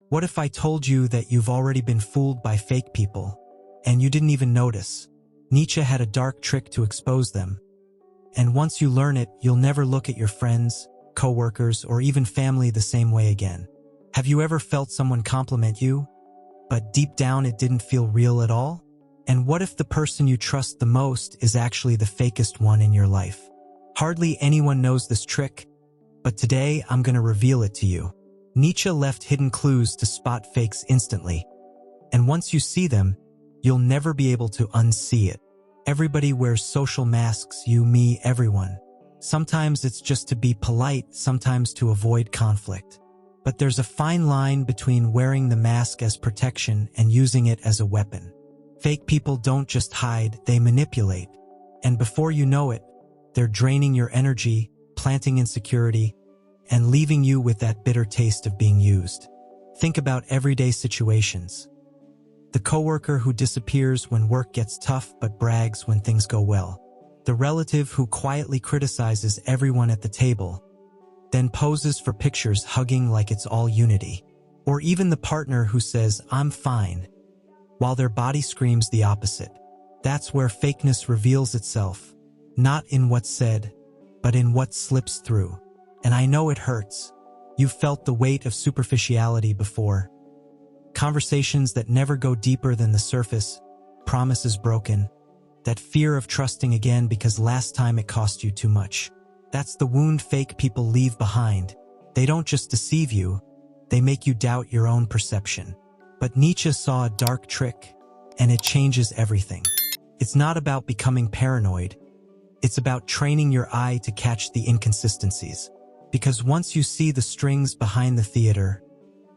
What if I told you that you've already been fooled by fake people, and you didn't even notice? Nietzsche had a dark trick to expose them. And once you learn it, you'll never look at your friends, coworkers, or even family the same way again. Have you ever felt someone compliment you, but deep down it didn't feel real at all? And what if the person you trust the most is actually the fakest one in your life? Hardly anyone knows this trick, but today I'm going to reveal it to you. Nietzsche left hidden clues to spot fakes instantly. And once you see them, you'll never be able to unsee it. Everybody wears social masks, you, me, everyone. Sometimes it's just to be polite, sometimes to avoid conflict. But there's a fine line between wearing the mask as protection and using it as a weapon. Fake people don't just hide, they manipulate. And before you know it, they're draining your energy, planting insecurity, and leaving you with that bitter taste of being used. Think about everyday situations. The coworker who disappears when work gets tough but brags when things go well. The relative who quietly criticizes everyone at the table, then poses for pictures hugging like it's all unity. Or even the partner who says, "I'm fine," while their body screams the opposite. That's where fakeness reveals itself, not in what's said, but in what slips through. And I know it hurts. You've felt the weight of superficiality before. Conversations that never go deeper than the surface, promises broken, that fear of trusting again because last time it cost you too much. That's the wound fake people leave behind. They don't just deceive you, they make you doubt your own perception. But Nietzsche saw a dark trick, and it changes everything. It's not about becoming paranoid. It's about training your eye to catch the inconsistencies. Because once you see the strings behind the theater,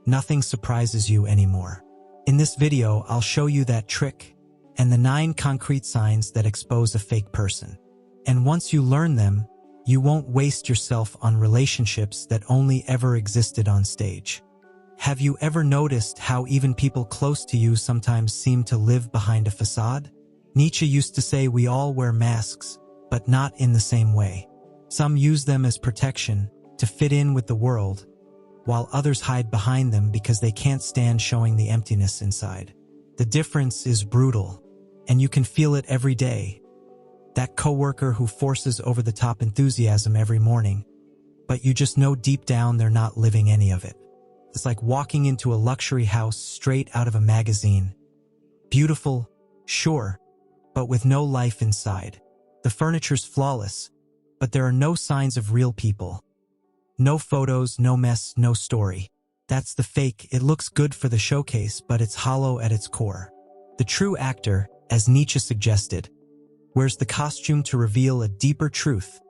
nothing surprises you anymore. In this video, I'll show you that trick and the 9 concrete signs that expose a fake person. And once you learn them, you won't waste yourself on relationships that only ever existed on stage. Have you ever noticed how even people close to you sometimes seem to live behind a facade? Nietzsche used to say we all wear masks, but not in the same way. Some use them as protection, to fit in with the world, while others hide behind them because they can't stand showing the emptiness inside. The difference is brutal, and you can feel it every day. That coworker who forces over-the-top enthusiasm every morning, but you just know deep down they're not living any of it. It's like walking into a luxury house straight out of a magazine. Beautiful, sure, but with no life inside. The furniture's flawless, but there are no signs of real people. No photos, no mess, no story. That's the fake. It looks good for the showcase, but it's hollow at its core. The true actor, as Nietzsche suggested, wears the costume to reveal a deeper truth,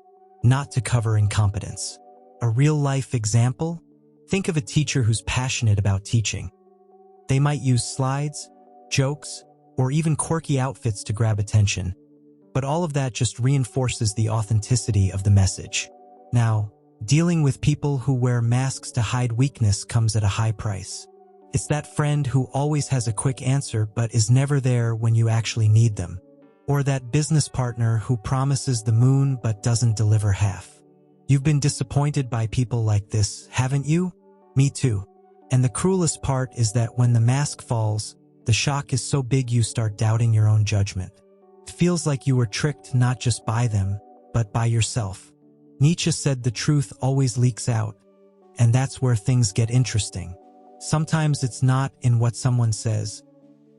not to cover incompetence. A real-life example? Think of a teacher who's passionate about teaching. They might use slides, jokes, or even quirky outfits to grab attention, but all of that just reinforces the authenticity of the message. Now, dealing with people who wear masks to hide weakness comes at a high price. It's that friend who always has a quick answer but is never there when you actually need them. Or that business partner who promises the moon but doesn't deliver half. You've been disappointed by people like this, haven't you? Me too. And the cruelest part is that when the mask falls, the shock is so big you start doubting your own judgment. It feels like you were tricked not just by them, but by yourself. Nietzsche said the truth always leaks out, and that's where things get interesting. Sometimes it's not in what someone says,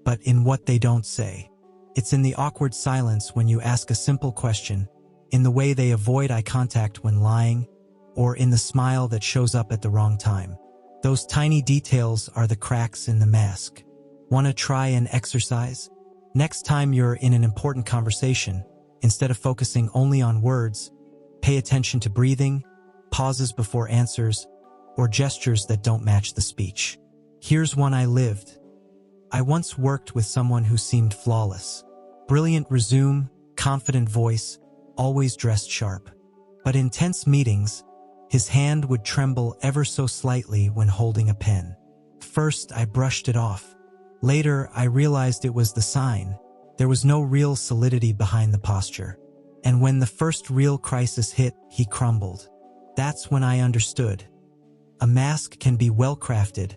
but in what they don't say. It's in the awkward silence when you ask a simple question, in the way they avoid eye contact when lying, or in the smile that shows up at the wrong time. Those tiny details are the cracks in the mask. Want to try an exercise? Next time you're in an important conversation, instead of focusing only on words, pay attention to breathing, pauses before answers, or gestures that don't match the speech. Here's one I lived. I once worked with someone who seemed flawless. Brilliant resume, confident voice, always dressed sharp. But in tense meetings, his hand would tremble ever so slightly when holding a pen. First, I brushed it off. Later, I realized it was the sign. There was no real solidity behind the posture. And when the first real crisis hit, he crumbled. That's when I understood. A mask can be well-crafted,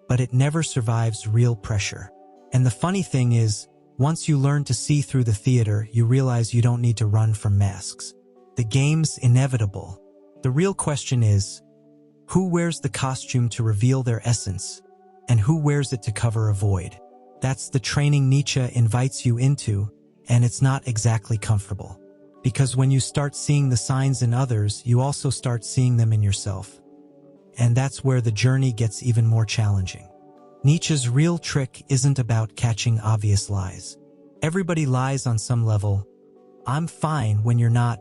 but it never survives real pressure. And the funny thing is, once you learn to see through the theater, you realize you don't need to run from masks. The game's inevitable. The real question is, who wears the costume to reveal their essence, and who wears it to cover a void? That's the training Nietzsche invites you into, and it's not exactly comfortable. Because when you start seeing the signs in others, you also start seeing them in yourself. And that's where the journey gets even more challenging. Nietzsche's real trick isn't about catching obvious lies. Everybody lies on some level. I'm fine when you're not.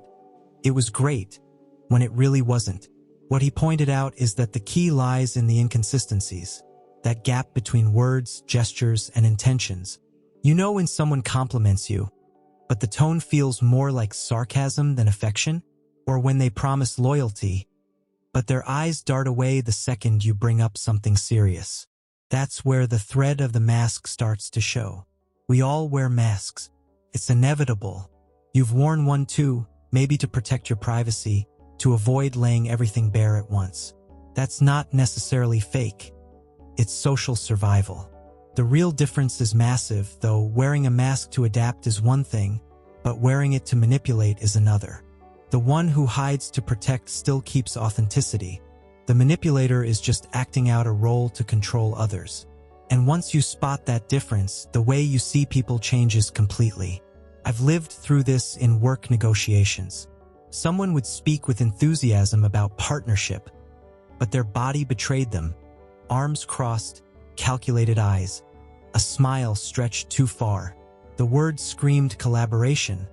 It was great when it really wasn't. What he pointed out is that the key lies in the inconsistencies, that gap between words, gestures, and intentions. You know when someone compliments you, but the tone feels more like sarcasm than affection, or when they promise loyalty, but their eyes dart away the second you bring up something serious. That's where the thread of the mask starts to show. We all wear masks. It's inevitable. You've worn one too, maybe to protect your privacy, to avoid laying everything bare at once. That's not necessarily fake. It's social survival. The real difference is massive, though. Wearing a mask to adapt is one thing, but wearing it to manipulate is another. The one who hides to protect still keeps authenticity. The manipulator is just acting out a role to control others. And once you spot that difference, the way you see people changes completely. I've lived through this in work negotiations. Someone would speak with enthusiasm about partnership, but their body betrayed them. Arms crossed, calculated eyes, a smile stretched too far. The words screamed collaboration,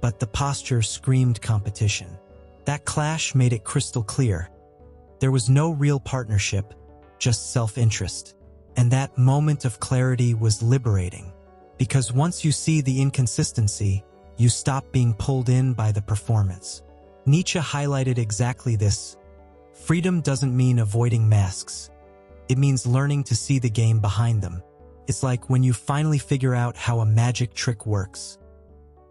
but the posture screamed competition. That clash made it crystal clear. There was no real partnership, just self-interest. And that moment of clarity was liberating. Because once you see the inconsistency, you stop being pulled in by the performance. Nietzsche highlighted exactly this. Freedom doesn't mean avoiding masks. It means learning to see the game behind them. It's like when you finally figure out how a magic trick works.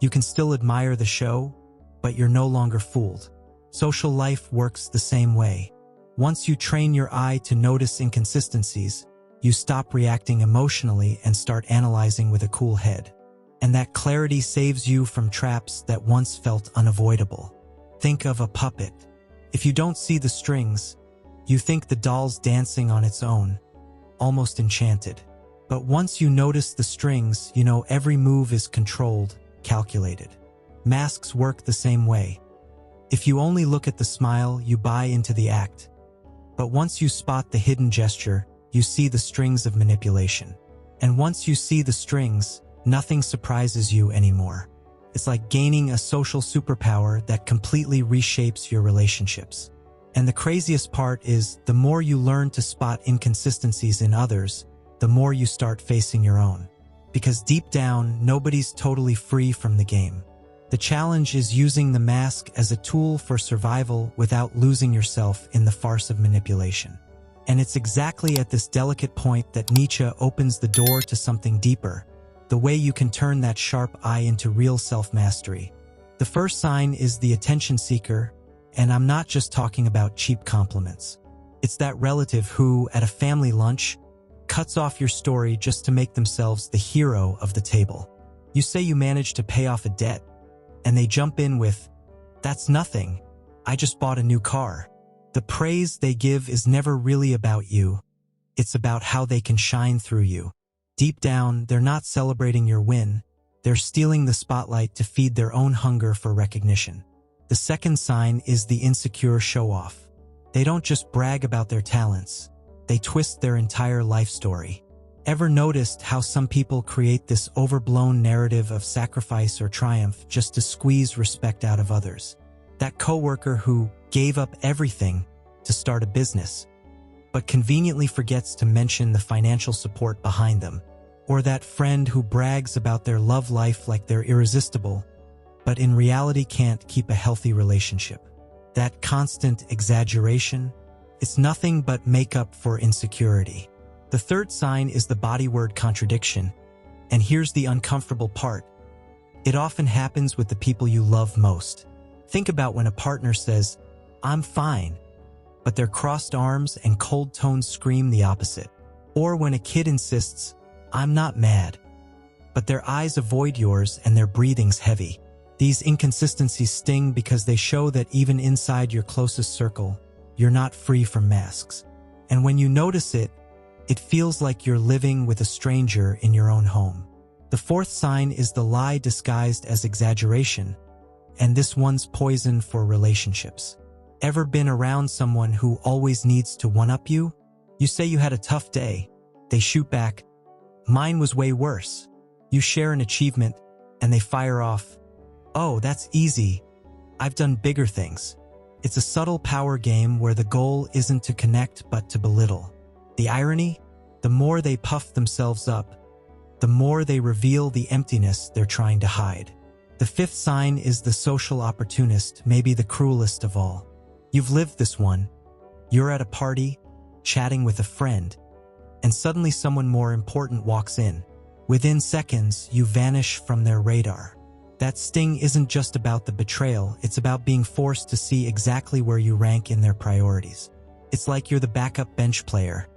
You can still admire the show, but you're no longer fooled. Social life works the same way. Once you train your eye to notice inconsistencies, you stop reacting emotionally and start analyzing with a cool head. And that clarity saves you from traps that once felt unavoidable. Think of a puppet. If you don't see the strings, you think the doll's dancing on its own, almost enchanted. But once you notice the strings, you know every move is controlled, calculated. Masks work the same way. If you only look at the smile, you buy into the act. But once you spot the hidden gesture, you see the strings of manipulation. And once you see the strings, nothing surprises you anymore. It's like gaining a social superpower that completely reshapes your relationships. And the craziest part is, the more you learn to spot inconsistencies in others, the more you start facing your own. Because deep down, nobody's totally free from the game. The challenge is using the mask as a tool for survival without losing yourself in the farce of manipulation. And it's exactly at this delicate point that Nietzsche opens the door to something deeper, the way you can turn that sharp eye into real self-mastery. The first sign is the attention seeker, and I'm not just talking about cheap compliments. It's that relative who, at a family lunch, cuts off your story just to make themselves the hero of the table. You say you managed to pay off a debt, and they jump in with, "That's nothing. I just bought a new car." The praise they give is never really about you. It's about how they can shine through you. Deep down, they're not celebrating your win. They're stealing the spotlight to feed their own hunger for recognition. The second sign is the insecure show-off. They don't just brag about their talents. They twist their entire life story. Ever noticed how some people create this overblown narrative of sacrifice or triumph just to squeeze respect out of others? That coworker who gave up everything to start a business, but conveniently forgets to mention the financial support behind them. Or that friend who brags about their love life like they're irresistible, but in reality can't keep a healthy relationship. That constant exaggeration, it's nothing but makeup for insecurity. The third sign is the body word contradiction, and here's the uncomfortable part. It often happens with the people you love most. Think about when a partner says, "I'm fine," but their crossed arms and cold tones scream the opposite. Or when a kid insists, "I'm not mad," but their eyes avoid yours and their breathing's heavy. These inconsistencies sting because they show that even inside your closest circle, you're not free from masks. And when you notice it, it feels like you're living with a stranger in your own home. The fourth sign is the lie disguised as exaggeration, and this one's poison for relationships. Ever been around someone who always needs to one-up you? You say you had a tough day. They shoot back, "Mine was way worse." You share an achievement, and they fire off, "Oh, that's easy. I've done bigger things." It's a subtle power game where the goal isn't to connect but to belittle. The irony? The more they puff themselves up, the more they reveal the emptiness they're trying to hide. The fifth sign is the social opportunist, maybe the cruelest of all. You've lived this one. You're at a party, chatting with a friend, and suddenly someone more important walks in. Within seconds, you vanish from their radar. That sting isn't just about the betrayal, it's about being forced to see exactly where you rank in their priorities. It's like you're the backup bench player,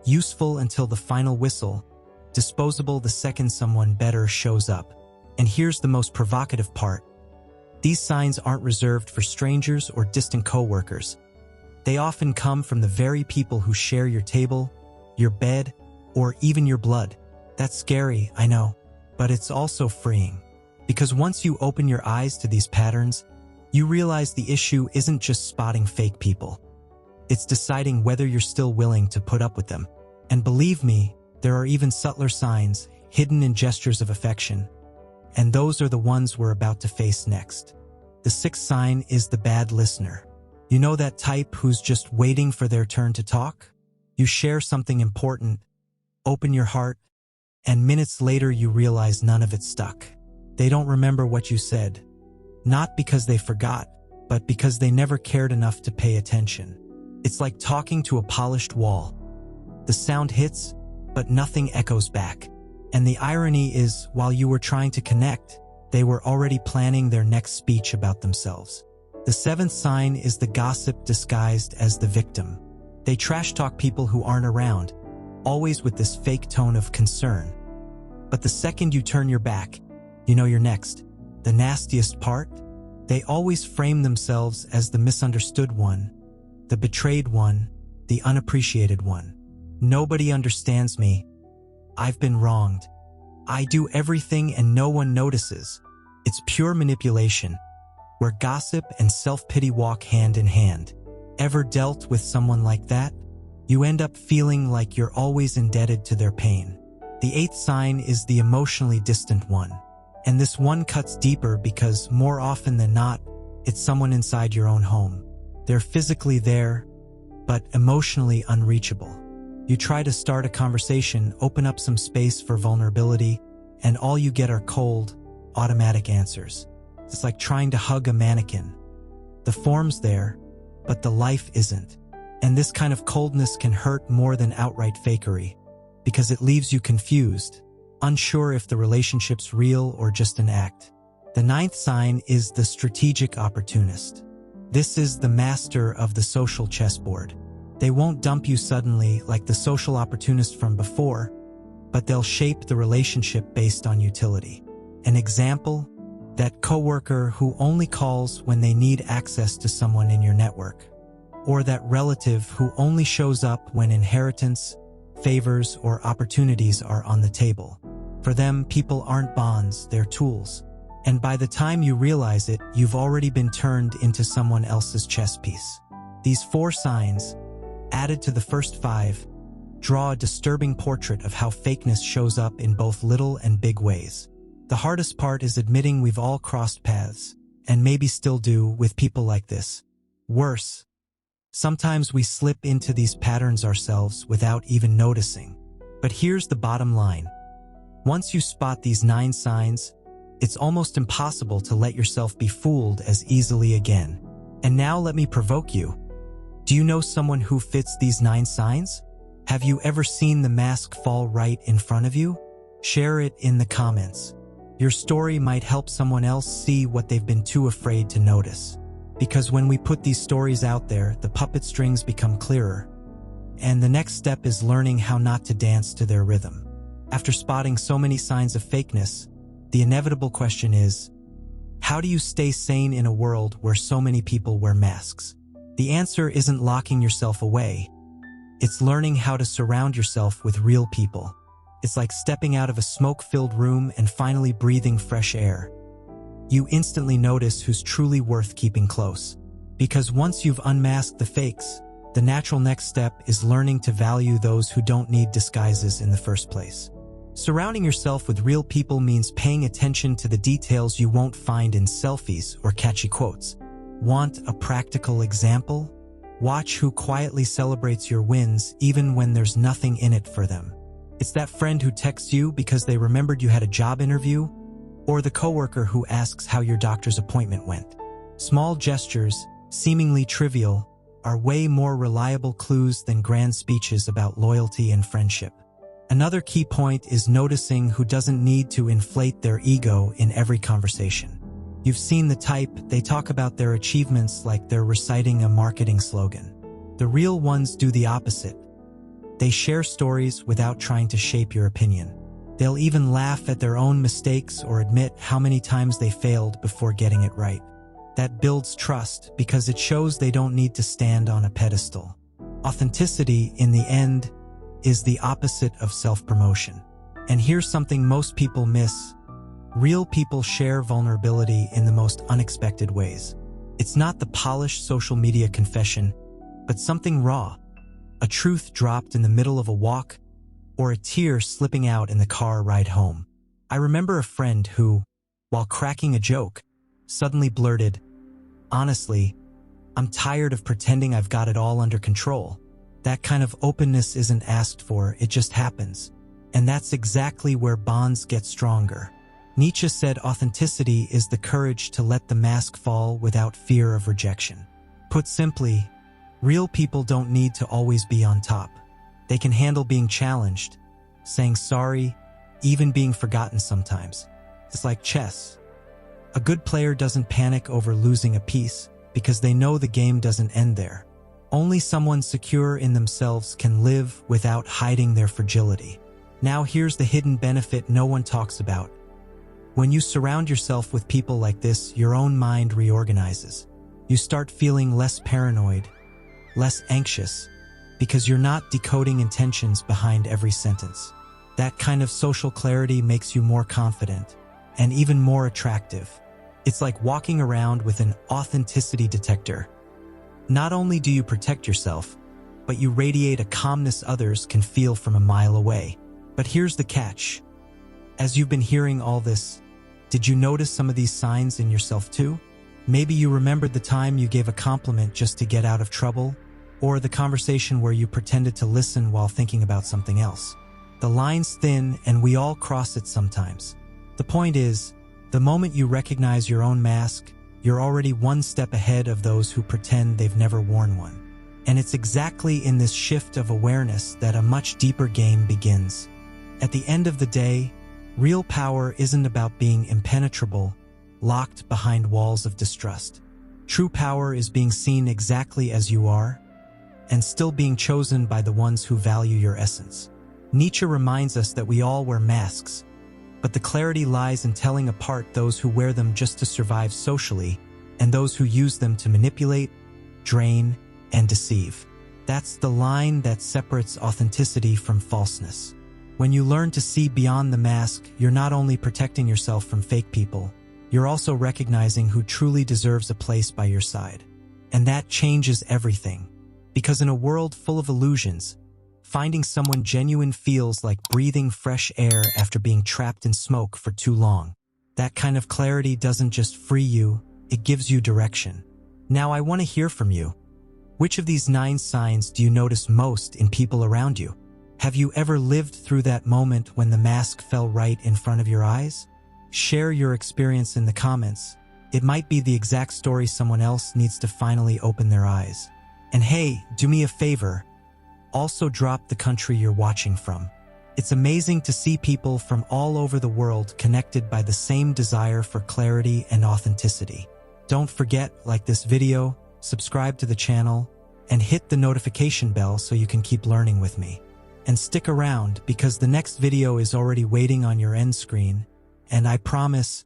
useful until the final whistle, disposable the second someone better shows up. And here's the most provocative part. These signs aren't reserved for strangers or distant coworkers. They often come from the very people who share your table, your bed, or even your blood. That's scary, I know, but it's also freeing. Because once you open your eyes to these patterns, you realize the issue isn't just spotting fake people. It's deciding whether you're still willing to put up with them. And believe me, there are even subtler signs, hidden in gestures of affection. And those are the ones we're about to face next. The sixth sign is the bad listener. You know that type who's just waiting for their turn to talk? You share something important, open your heart, and minutes later you realize none of it stuck. They don't remember what you said, not because they forgot, but because they never cared enough to pay attention. It's like talking to a polished wall. The sound hits, but nothing echoes back. And the irony is, while you were trying to connect, they were already planning their next speech about themselves. The seventh sign is the gossip disguised as the victim. They trash talk people who aren't around, always with this fake tone of concern. But the second you turn your back, you know you're next. The nastiest part? They always frame themselves as the misunderstood one, the betrayed one, the unappreciated one. Nobody understands me. I've been wronged. I do everything and no one notices. It's pure manipulation, where gossip and self-pity walk hand in hand. Ever dealt with someone like that? You end up feeling like you're always indebted to their pain. The eighth sign is the emotionally distant one. And this one cuts deeper because more often than not, it's someone inside your own home. They're physically there, but emotionally unreachable. You try to start a conversation, open up some space for vulnerability, and all you get are cold, automatic answers. It's like trying to hug a mannequin. The form's there, but the life isn't. And this kind of coldness can hurt more than outright fakery, because it leaves you confused, unsure if the relationship's real or just an act. The ninth sign is the strategic opportunist. This is the master of the social chessboard. They won't dump you suddenly like the social opportunist from before, but they'll shape the relationship based on utility. An example? That coworker who only calls when they need access to someone in your network. Or that relative who only shows up when inheritance, favors, or opportunities are on the table. For them, people aren't bonds, they're tools. And by the time you realize it, you've already been turned into someone else's chess piece. These 4 signs, added to the first 5, draw a disturbing portrait of how fakeness shows up in both little and big ways. The hardest part is admitting we've all crossed paths, and maybe still do, with people like this. Worse, sometimes we slip into these patterns ourselves without even noticing. But here's the bottom line. Once you spot these 9 signs, it's almost impossible to let yourself be fooled as easily again. And now let me provoke you. Do you know someone who fits these 9 signs? Have you ever seen the mask fall right in front of you? Share it in the comments. Your story might help someone else see what they've been too afraid to notice. Because when we put these stories out there, the puppet strings become clearer. And the next step is learning how not to dance to their rhythm. After spotting so many signs of fakeness, the inevitable question is, how do you stay sane in a world where so many people wear masks? The answer isn't locking yourself away. It's learning how to surround yourself with real people. It's like stepping out of a smoke-filled room and finally breathing fresh air. You instantly notice who's truly worth keeping close. Because once you've unmasked the fakes, the natural next step is learning to value those who don't need disguises in the first place. Surrounding yourself with real people means paying attention to the details you won't find in selfies or catchy quotes. Want a practical example? Watch who quietly celebrates your wins even when there's nothing in it for them. It's that friend who texts you because they remembered you had a job interview, or the coworker who asks how your doctor's appointment went. Small gestures, seemingly trivial, are way more reliable clues than grand speeches about loyalty and friendship. Another key point is noticing who doesn't need to inflate their ego in every conversation. You've seen the type, they talk about their achievements like they're reciting a marketing slogan. The real ones do the opposite. They share stories without trying to shape your opinion. They'll even laugh at their own mistakes or admit how many times they failed before getting it right. That builds trust because it shows they don't need to stand on a pedestal. Authenticity, in the end, is the opposite of self-promotion. And here's something most people miss. Real people share vulnerability in the most unexpected ways. It's not the polished social media confession, but something raw. A truth dropped in the middle of a walk, or a tear slipping out in the car ride home. I remember a friend who, while cracking a joke, suddenly blurted, "Honestly, I'm tired of pretending I've got it all under control." That kind of openness isn't asked for, it just happens. And that's exactly where bonds get stronger. Nietzsche said authenticity is the courage to let the mask fall without fear of rejection. Put simply, real people don't need to always be on top. They can handle being challenged, saying sorry, even being forgotten sometimes. It's like chess. A good player doesn't panic over losing a piece because they know the game doesn't end there. Only someone secure in themselves can live without hiding their fragility. Now here's the hidden benefit no one talks about. When you surround yourself with people like this, your own mind reorganizes. You start feeling less paranoid, less anxious, because you're not decoding intentions behind every sentence. That kind of social clarity makes you more confident and even more attractive. It's like walking around with an authenticity detector. Not only do you protect yourself, but you radiate a calmness others can feel from a mile away. But here's the catch. As you've been hearing all this, did you notice some of these signs in yourself too? Maybe you remembered the time you gave a compliment just to get out of trouble, or the conversation where you pretended to listen while thinking about something else. The line's thin and we all cross it sometimes. The point is, the moment you recognize your own mask, you're already one step ahead of those who pretend they've never worn one. And it's exactly in this shift of awareness that a much deeper game begins. At the end of the day, real power isn't about being impenetrable, locked behind walls of distrust. True power is being seen exactly as you are, and still being chosen by the ones who value your essence. Nietzsche reminds us that we all wear masks, but the clarity lies in telling apart those who wear them just to survive socially and those who use them to manipulate, drain, and deceive. That's the line that separates authenticity from falseness. When you learn to see beyond the mask, you're not only protecting yourself from fake people, you're also recognizing who truly deserves a place by your side. And that changes everything. Because in a world full of illusions, finding someone genuine feels like breathing fresh air after being trapped in smoke for too long. That kind of clarity doesn't just free you, it gives you direction. Now I want to hear from you. Which of these 9 signs do you notice most in people around you? Have you ever lived through that moment when the mask fell right in front of your eyes? Share your experience in the comments. It might be the exact story someone else needs to finally open their eyes. And hey, do me a favor. Also drop the country you're watching from. It's amazing to see people from all over the world connected by the same desire for clarity and authenticity. Don't forget, like this video, subscribe to the channel, and hit the notification bell so you can keep learning with me. And stick around because the next video is already waiting on your end screen, and I promise